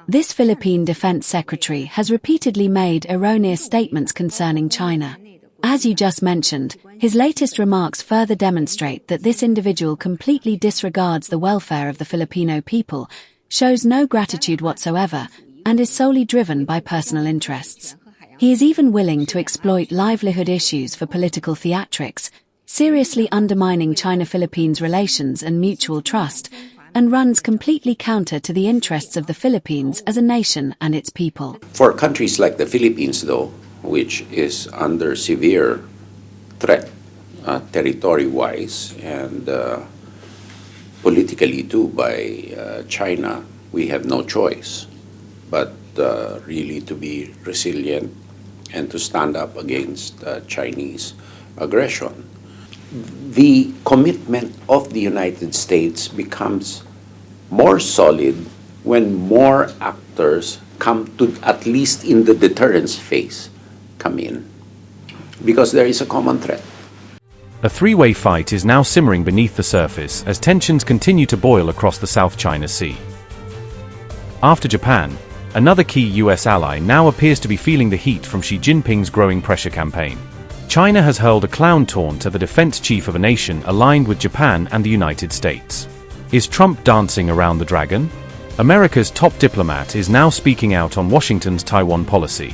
This Philippine Defense Secretary has repeatedly made erroneous statements concerning China. As you just mentioned, his latest remarks further demonstrate that this individual completely disregards the welfare of the Filipino people, shows no gratitude whatsoever, and is solely driven by personal interests. He is even willing to exploit livelihood issues for political theatrics, seriously undermining China-Philippines relations and mutual trust, and runs completely counter to the interests of the Philippines as a nation and its people. For countries like the Philippines, though, which is under severe threat, territory-wise and politically too by China, we have no choice but really to be resilient and to stand up against Chinese aggression. The commitment of the United States becomes more solid when more actors come to, at least in the deterrence phase, come in, because there is a common threat. A three-way fight is now simmering beneath the surface as tensions continue to boil across the South China Sea. After Japan, another key US ally now appears to be feeling the heat from Xi Jinping's growing pressure campaign. China has hurled a clown taunt at the defense chief of a nation aligned with Japan and the United States. Is Trump dancing around the dragon? America's top diplomat is now speaking out on Washington's Taiwan policy.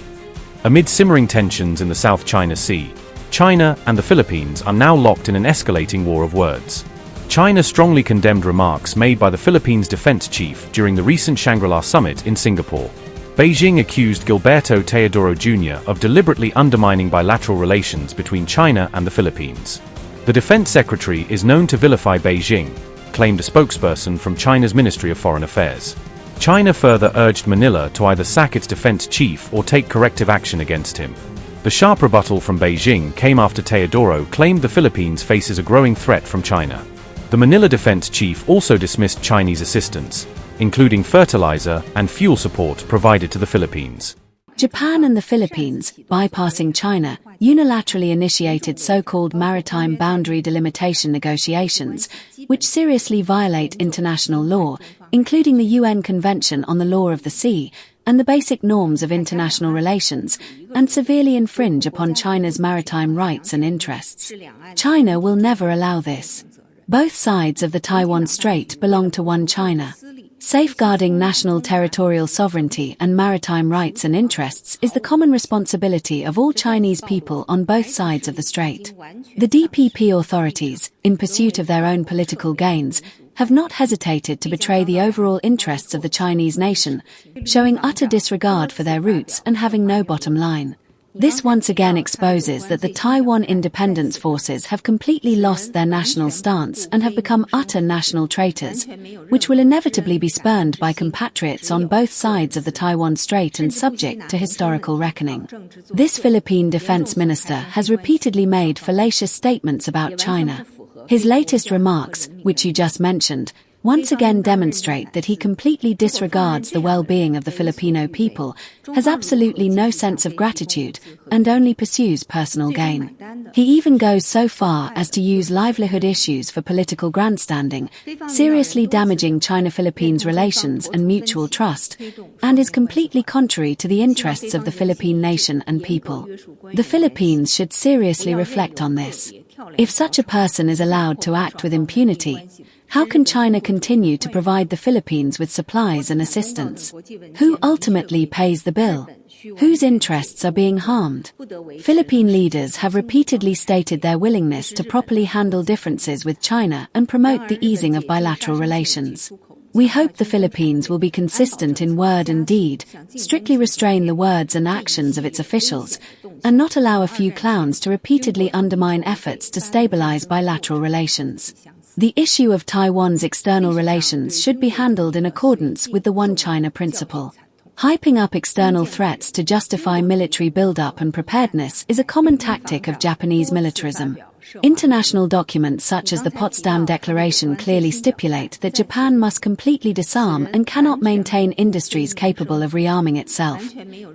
Amid simmering tensions in the South China Sea, China and the Philippines are now locked in an escalating war of words. China strongly condemned remarks made by the Philippines defense chief during the recent Shangri-La summit in Singapore. Beijing accused Gilberto Teodoro Jr. of deliberately undermining bilateral relations between China and the Philippines. The defense secretary is known to vilify Beijing, claimed a spokesperson from China's Ministry of Foreign Affairs. China further urged Manila to either sack its defense chief or take corrective action against him. The sharp rebuttal from Beijing came after Teodoro claimed the Philippines faces a growing threat from China. The Manila defense chief also dismissed Chinese assistance, including fertilizer and fuel support provided to the Philippines. Japan and the Philippines, bypassing China, unilaterally initiated so-called maritime boundary delimitation negotiations, which seriously violate international law, including the UN Convention on the Law of the Sea and the basic norms of international relations, and severely infringe upon China's maritime rights and interests. China will never allow this. Both sides of the Taiwan Strait belong to one China. Safeguarding national territorial sovereignty and maritime rights and interests is the common responsibility of all Chinese people on both sides of the strait. The DPP authorities, in pursuit of their own political gains, have not hesitated to betray the overall interests of the Chinese nation, showing utter disregard for their roots and having no bottom line. This once again exposes that the Taiwan independence forces have completely lost their national stance and have become utter national traitors, which will inevitably be spurned by compatriots on both sides of the Taiwan Strait and subject to historical reckoning. This Philippine defense minister has repeatedly made fallacious statements about China. His latest remarks, which you just mentioned, once again demonstrate that he completely disregards the well-being of the Filipino people, has absolutely no sense of gratitude, and only pursues personal gain. He even goes so far as to use livelihood issues for political grandstanding, seriously damaging China-Philippines relations and mutual trust, and is completely contrary to the interests of the Philippine nation and people. The Philippines should seriously reflect on this. If such a person is allowed to act with impunity, how can China continue to provide the Philippines with supplies and assistance? Who ultimately pays the bill? Whose interests are being harmed? Philippine leaders have repeatedly stated their willingness to properly handle differences with China and promote the easing of bilateral relations. We hope the Philippines will be consistent in word and deed, strictly restrain the words and actions of its officials, and not allow a few clowns to repeatedly undermine efforts to stabilize bilateral relations. The issue of Taiwan's external relations should be handled in accordance with the One China principle. Hyping up external threats to justify military build-up and preparedness is a common tactic of Japanese militarism. International documents such as the Potsdam Declaration clearly stipulate that Japan must completely disarm and cannot maintain industries capable of rearming itself.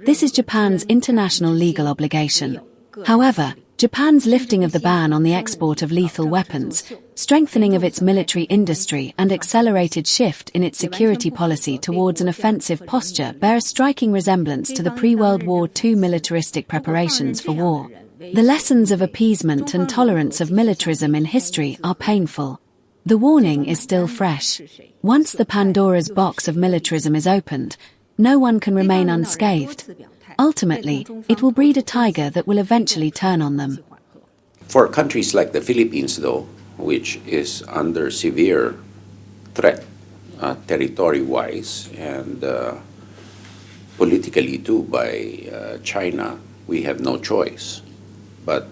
This is Japan's international legal obligation. However, Japan's lifting of the ban on the export of lethal weapons, strengthening of its military industry and accelerated shift in its security policy towards an offensive posture bear a striking resemblance to the pre-World War II militaristic preparations for war. The lessons of appeasement and tolerance of militarism in history are painful. The warning is still fresh. Once the Pandora's box of militarism is opened, no one can remain unscathed. Ultimately, it will breed a tiger that will eventually turn on them. For countries like the Philippines, though, which is under severe threat, territory-wise and politically too, by China, we have no choice but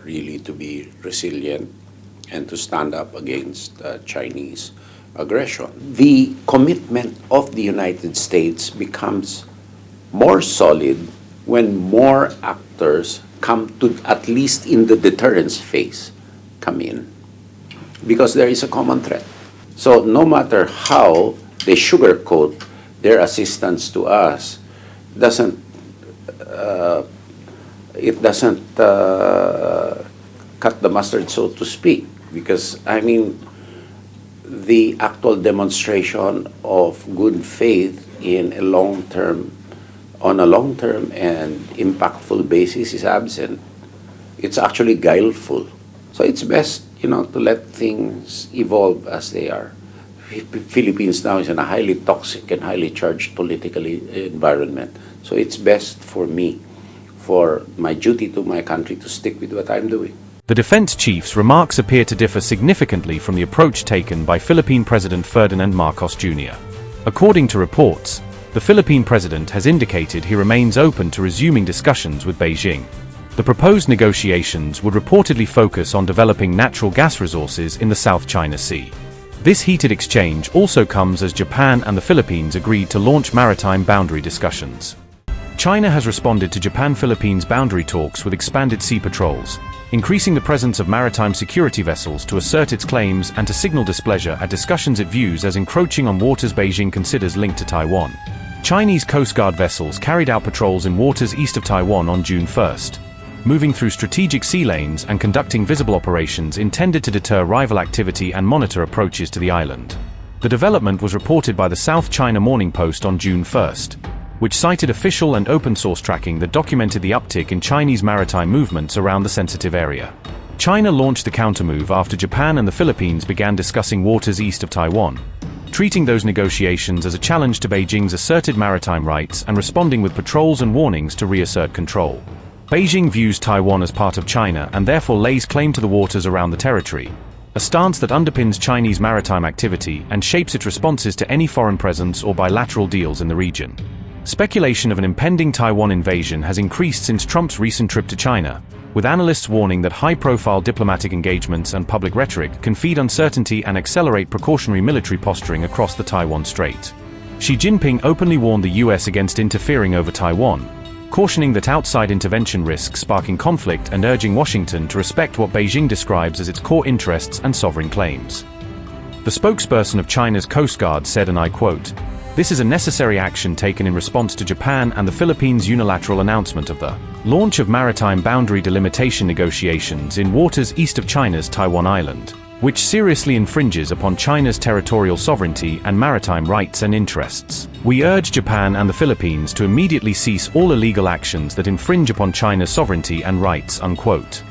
really to be resilient and to stand up against Chinese aggression. The commitment of the United States becomes more solid when more actors come to, at least in the deterrence phase, come in, because there is a common threat. So no matter how they sugarcoat their assistance to us, it doesn't cut the mustard, so to speak, because I mean, the actual demonstration of good faith in a on a long-term and impactful basis is absent. It's actually guileful. So it's best, to let things evolve as they are. Philippines now is in a highly toxic and highly charged political environment. So it's best for me, for my duty to my country, to stick with what I'm doing. The defense chief's remarks appear to differ significantly from the approach taken by Philippine President Ferdinand Marcos Jr. According to reports, the Philippine president has indicated he remains open to resuming discussions with Beijing. The proposed negotiations would reportedly focus on developing natural gas resources in the South China Sea. This heated exchange also comes as Japan and the Philippines agreed to launch maritime boundary discussions. China has responded to Japan-Philippines boundary talks with expanded sea patrols, increasing the presence of maritime security vessels to assert its claims and to signal displeasure at discussions it views as encroaching on waters Beijing considers linked to Taiwan. Chinese Coast Guard vessels carried out patrols in waters east of Taiwan on June 1st, moving through strategic sea lanes and conducting visible operations intended to deter rival activity and monitor approaches to the island. The development was reported by the South China Morning Post on June 1st, which cited official and open-source tracking that documented the uptick in Chinese maritime movements around the sensitive area. China launched the countermove after Japan and the Philippines began discussing waters east of Taiwan, treating those negotiations as a challenge to Beijing's asserted maritime rights and responding with patrols and warnings to reassert control. Beijing views Taiwan as part of China and therefore lays claim to the waters around the territory, a stance that underpins Chinese maritime activity and shapes its responses to any foreign presence or bilateral deals in the region. Speculation of an impending Taiwan invasion has increased since Trump's recent trip to China, with analysts warning that high-profile diplomatic engagements and public rhetoric can feed uncertainty and accelerate precautionary military posturing across the Taiwan Strait. Xi Jinping openly warned the US against interfering over Taiwan, cautioning that outside intervention risks sparking conflict and urging Washington to respect what Beijing describes as its core interests and sovereign claims. The spokesperson of China's Coast Guard said, and I quote, "This is a necessary action taken in response to Japan and the Philippines' unilateral announcement of the launch of maritime boundary delimitation negotiations in waters east of China's Taiwan Island, which seriously infringes upon China's territorial sovereignty and maritime rights and interests. We urge Japan and the Philippines to immediately cease all illegal actions that infringe upon China's sovereignty and rights." Unquote.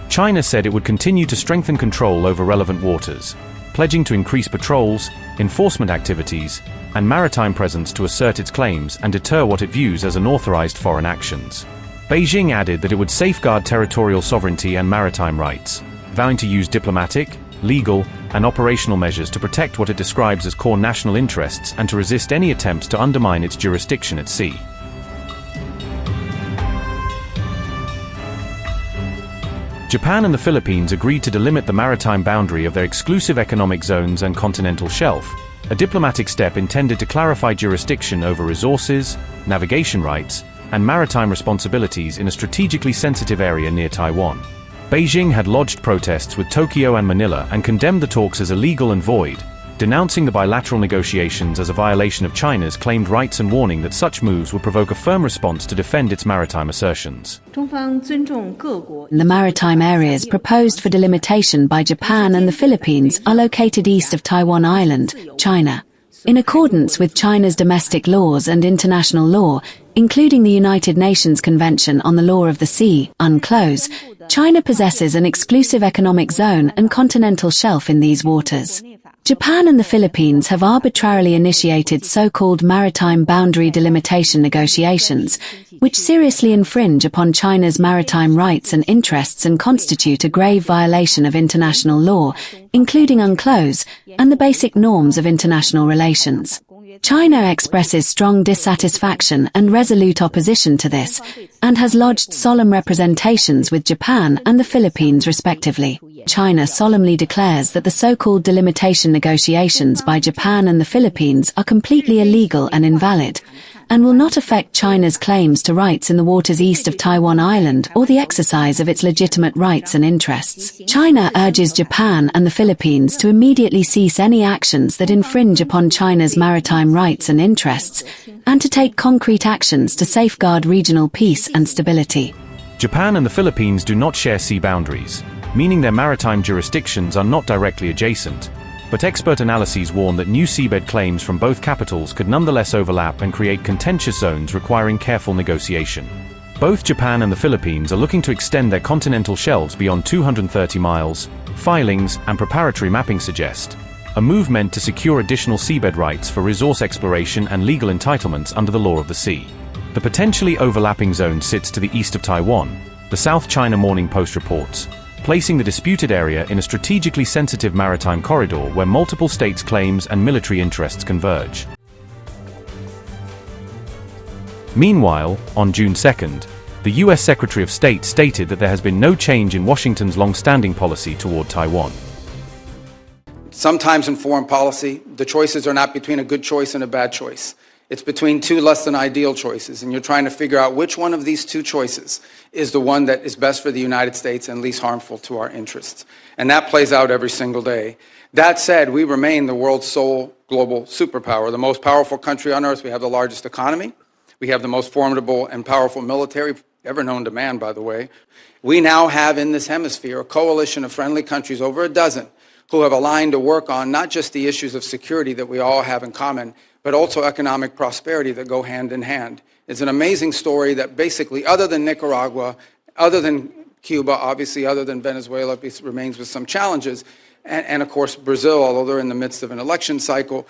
China said it would continue to strengthen control over relevant waters, pledging to increase patrols, enforcement activities, and maritime presence to assert its claims and deter what it views as unauthorized foreign actions. Beijing added that it would safeguard territorial sovereignty and maritime rights, vowing to use diplomatic, legal, and operational measures to protect what it describes as core national interests and to resist any attempts to undermine its jurisdiction at sea. Japan and the Philippines agreed to delimit the maritime boundary of their exclusive economic zones and continental shelf, a diplomatic step intended to clarify jurisdiction over resources, navigation rights, and maritime responsibilities in a strategically sensitive area near Taiwan. Beijing had lodged protests with Tokyo and Manila and condemned the talks as illegal and void, denouncing the bilateral negotiations as a violation of China's claimed rights and warning that such moves would provoke a firm response to defend its maritime assertions. The maritime areas proposed for delimitation by Japan and the Philippines are located east of Taiwan Island, China. In accordance with China's domestic laws and international law, including the United Nations Convention on the Law of the Sea, UNCLOS, China possesses an exclusive economic zone and continental shelf in these waters. Japan and the Philippines have arbitrarily initiated so-called maritime boundary delimitation negotiations, which seriously infringe upon China's maritime rights and interests and constitute a grave violation of international law, including UNCLOS, and the basic norms of international relations. China expresses strong dissatisfaction and resolute opposition to this, and has lodged solemn representations with Japan and the Philippines respectively. China solemnly declares that the so-called delimitation negotiations by Japan and the Philippines are completely illegal and invalid, and will not affect China's claims to rights in the waters east of Taiwan Island or the exercise of its legitimate rights and interests. China urges Japan and the Philippines to immediately cease any actions that infringe upon China's maritime rights and interests, and to take concrete actions to safeguard regional peace and stability. Japan and the Philippines do not share sea boundaries, meaning their maritime jurisdictions are not directly adjacent, but expert analyses warn that new seabed claims from both capitals could nonetheless overlap and create contentious zones requiring careful negotiation. Both Japan and the Philippines are looking to extend their continental shelves beyond 230 miles, filings and preparatory mapping suggest, a move meant to secure additional seabed rights for resource exploration and legal entitlements under the law of the sea. The potentially overlapping zone sits to the east of Taiwan, the South China Morning Post reports, placing the disputed area in a strategically sensitive maritime corridor where multiple states' claims and military interests converge. Meanwhile, on June 2nd, the US Secretary of State stated that there has been no change in Washington's long-standing policy toward Taiwan. Sometimes in foreign policy, the choices are not between a good choice and a bad choice. It's between two less than ideal choices, and you're trying to figure out which one of these two choices is the one that is best for the United States and least harmful to our interests. And that plays out every single day. That said, we remain the world's sole global superpower, the most powerful country on earth. We have the largest economy. We have the most formidable and powerful military ever known to man, by the way. We now have in this hemisphere a coalition of friendly countries, over a dozen, who have aligned to work on not just the issues of security that we all have in common, but also economic prosperity that go hand in hand. It's an amazing story that basically, other than Nicaragua, other than Cuba, obviously other than Venezuela, it remains with some challenges, and of course Brazil, although they're in the midst of an election cycle,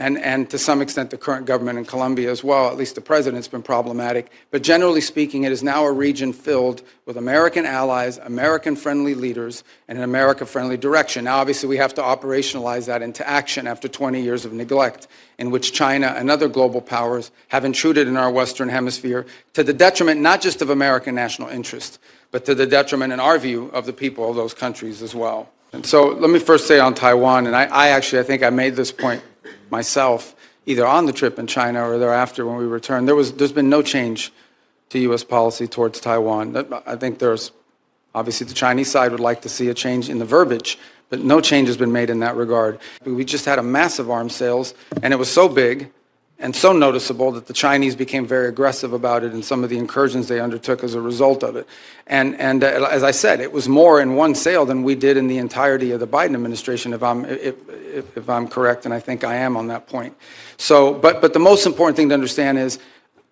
and to some extent the current government in Colombia as well, at least the president's been problematic. But generally speaking, it is now a region filled with American allies, American-friendly leaders, and an America-friendly direction. Now, obviously, we have to operationalize that into action after 20 years of neglect, in which China and other global powers have intruded in our Western Hemisphere to the detriment not just of American national interest, but to the detriment, in our view, of the people of those countries as well. And so let me first say on Taiwan, and I think I made this point myself, either on the trip in China or thereafter when we returned, there's been no change to U.S. policy towards Taiwan. I think there's, obviously the Chinese side would like to see a change in the verbiage, but no change has been made in that regard. We just had a massive arms sales, and it was so big and so noticeable that the Chinese became very aggressive about it in some of the incursions they undertook as a result of it. And as I said, it was more in one sale than we did in the entirety of the Biden administration, if I'm correct, and I think I am on that point. So, but the most important thing to understand is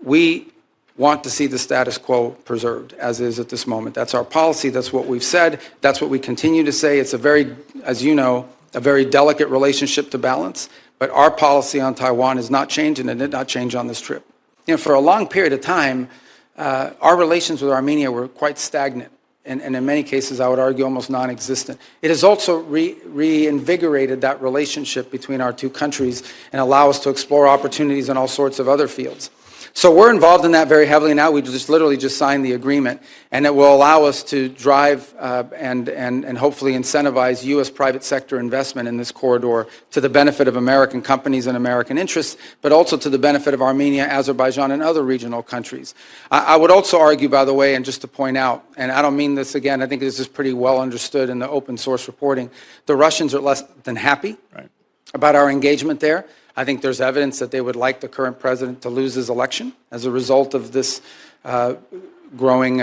we want to see the status quo preserved, as is at this moment. That's our policy. That's what we've said. That's what we continue to say. It's a very, as you know, a very delicate relationship to balance. But our policy on Taiwan is not changing, and it did not change on this trip. You know, for a long period of time, our relations with Armenia were quite stagnant, and in many cases, I would argue, almost non-existent. It has also reinvigorated that relationship between our two countries and allow us to explore opportunities in all sorts of other fields. So we're involved in that very heavily now. We literally just signed the agreement, and it will allow us to drive and hopefully incentivize U.S. private sector investment in this corridor to the benefit of American companies and American interests, but also to the benefit of Armenia, Azerbaijan, and other regional countries. I would also argue, by the way, and just to point out, and I don't mean this again, I think this is pretty well understood in the open source reporting, the Russians are less than happy about our engagement there. I think there's evidence that they would like the current president to lose his election as a result of this growing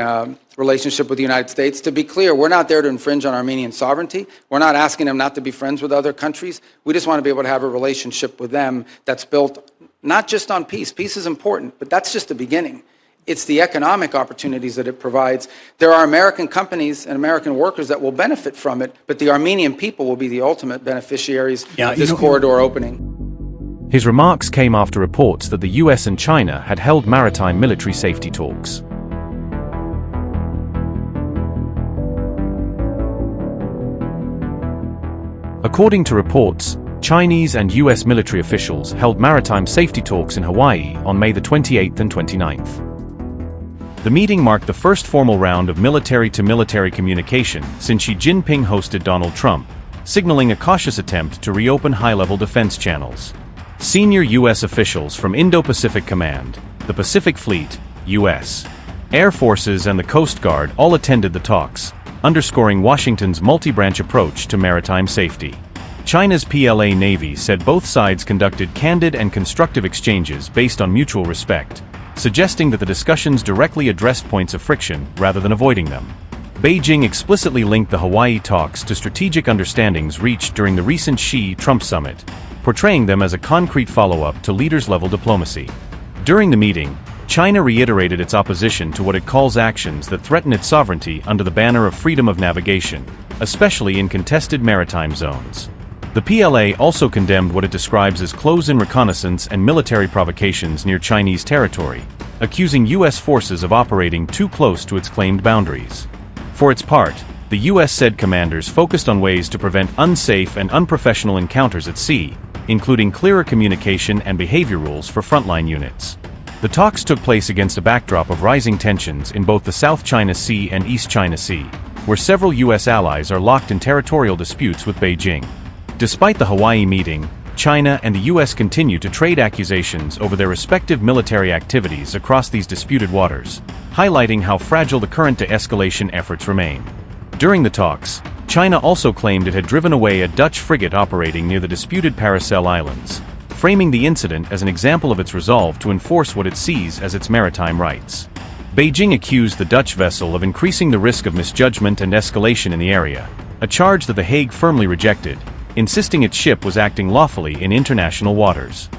relationship with the United States. To be clear, we're not there to infringe on Armenian sovereignty. We're not asking them not to be friends with other countries. We just want to be able to have a relationship with them that's built not just on peace. Peace is important, but that's just the beginning. It's the economic opportunities that it provides. There are American companies and American workers that will benefit from it, but the Armenian people will be the ultimate beneficiaries of this corridor opening. His remarks came after reports that the US and China had held maritime military safety talks. According to reports, Chinese and US military officials held maritime safety talks in Hawaii on May the 28th and 29th. The meeting marked the first formal round of military-to-military communication since Xi Jinping hosted Donald Trump, signaling a cautious attempt to reopen high-level defense channels. Senior U.S. officials from Indo-Pacific Command, the Pacific Fleet, U.S. Air Forces and the Coast Guard all attended the talks, underscoring Washington's multi-branch approach to maritime safety. China's PLA Navy said both sides conducted candid and constructive exchanges based on mutual respect, suggesting that the discussions directly addressed points of friction rather than avoiding them. Beijing explicitly linked the Hawaii talks to strategic understandings reached during the recent Xi-Trump summit, portraying them as a concrete follow-up to leaders-level diplomacy. During the meeting, China reiterated its opposition to what it calls actions that threaten its sovereignty under the banner of freedom of navigation, especially in contested maritime zones. The PLA also condemned what it describes as close-in reconnaissance and military provocations near Chinese territory, accusing U.S. forces of operating too close to its claimed boundaries. For its part, the U.S. said commanders focused on ways to prevent unsafe and unprofessional encounters at sea, including clearer communication and behavior rules for frontline units. The talks took place against a backdrop of rising tensions in both the South China Sea and East China Sea, where several U.S. allies are locked in territorial disputes with Beijing. Despite the Hawaii meeting, China and the U.S. continue to trade accusations over their respective military activities across these disputed waters, highlighting how fragile the current de-escalation efforts remain. During the talks, China also claimed it had driven away a Dutch frigate operating near the disputed Paracel Islands, framing the incident as an example of its resolve to enforce what it sees as its maritime rights. Beijing accused the Dutch vessel of increasing the risk of misjudgment and escalation in the area, a charge that The Hague firmly rejected, insisting its ship was acting lawfully in international waters.